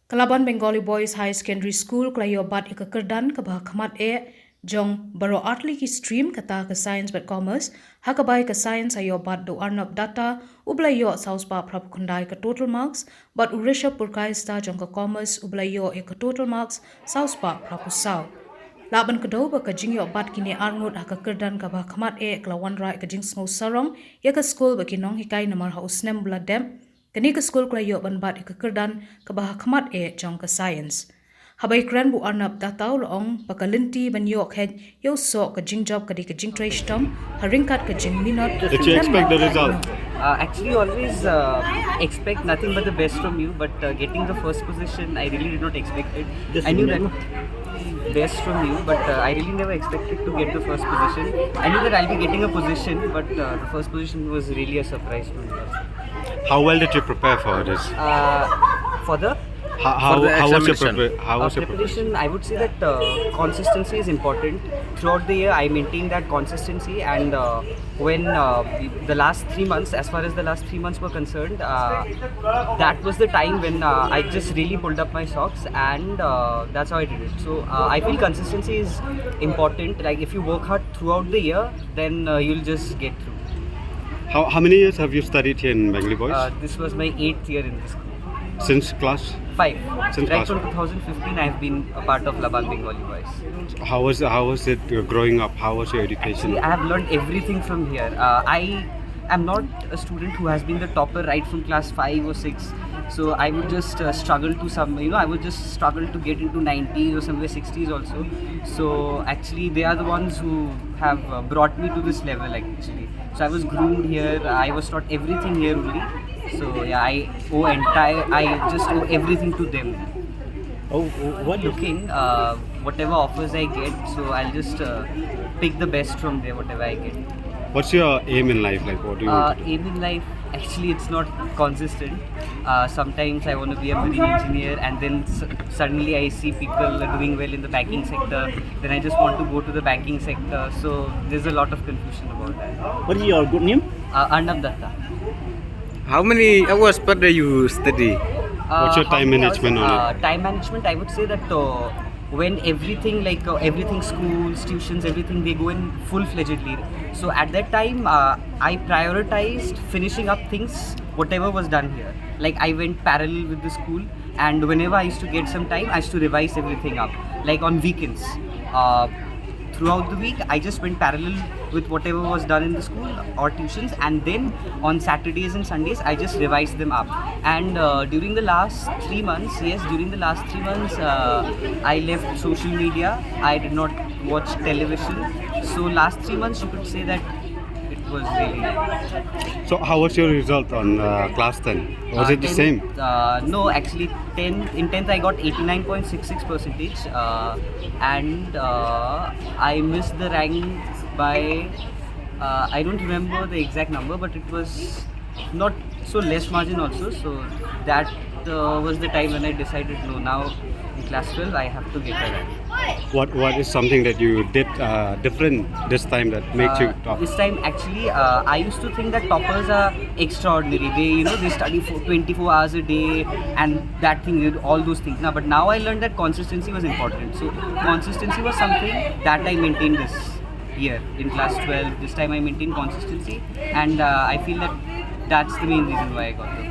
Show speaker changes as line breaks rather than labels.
Kalaban Bengali Boys High Secondary School klayo bat ikakerdan kabah khamat jong baro artli ki stream kata ke science but commerce hakabai ke science ayo bat do Arnab Dutta ublayo sauspa prab kundai ke total marks but urisha purkai sta jong ke commerce ublayo ke total marks sauspa prapusau Laban kedo ba ka jingyo bat kini arngot hakakerdan kabah khamat klawan rai ke jing sngo sarong ya ke school ba kinong hikai namar hausnem bladem Kini ke skul klayo ban bat ikakerdan kabah khamat jong ke science. Habai kran bu Arnab Dutta loong baka lynti ban yok head yo so ke jingjop ke jingtrash tom haringkat ke jingminot.
Did you expect the result?
Actually, always expect nothing but the best from you. But getting the first position, I really did not expect it. I knew that best from you, but I really never expected to get the first position. I knew that I'll be getting a position, but the first position was really a surprise for me.
How well did you prepare for this?
For the
How was your preparation?
preparation, I would say that consistency is important. Throughout the year, I maintained that consistency, and when the last 3 months, as far as the last 3 months were concerned, that was the time when I just really pulled up my socks, and that's how I did it. So I feel consistency is important. Like if you work hard throughout the year, then you'll just get through.
How many years have you studied here in Bengali Boys?
This was my 8th year in this school.
Since class?
5.
Since
Right
class
from 2015, I've been a part of Laban Bengali Boys.
How was it growing up? How was your education?
Actually, I have learned everything from here. I am not a student who has been the topper right from class 5 or 6. So I would just struggle to I would just struggle to get into 90s or somewhere 60s also. So actually, they are the ones who have brought me to this level actually. So I was groomed here. I was taught everything here only. So yeah, I just owe everything to them.
What
Looking, whatever offers I get, so I'll just pick the best from there, whatever I get.
What's your aim in life? Like, what do you want to do?
Aim in life, actually, it's not consistent. Sometimes I want to be a marine engineer, and then suddenly I see people doing well in the banking sector. Then I just want to go to the banking sector. So there's a lot of confusion about that.
What is your good name?
Arnab Dutta.
How many hours per day you study?
What's your
How
time
many hours?
management on it?
Time management, I would say that when everything everything, schools, tuitions, everything, they go in full-fledgedly. So at that time, I prioritized finishing up things, whatever was done here. Like I went parallel with the school, and whenever I used to get some time, I used to revise everything up. Like on weekends. Throughout the week, I just went parallel with whatever was done in the school or tuitions, and then on Saturdays and Sundays, I just revised them up. And during the last 3 months, I left social media. I did not watch television. So last 3 months, you could say that it was really nice.
So, how was your result on class 10? Was it the
10th,
same?
No, actually, in 10th I got 89.66%, and I missed the rank by I don't remember the exact number, but it was not so less margin also. So that was the time when I decided, no, now in class 12 I have to get a rank.
What is something that you did different this time that makes you top?
This time, actually, I used to think that toppers are extraordinary. They study for 24 hours a day and that thing, all those things. Now, but now I learned that consistency was important. So consistency was something that I maintained this year in class 12. This time I maintained consistency, and I feel that that's the main reason why I got the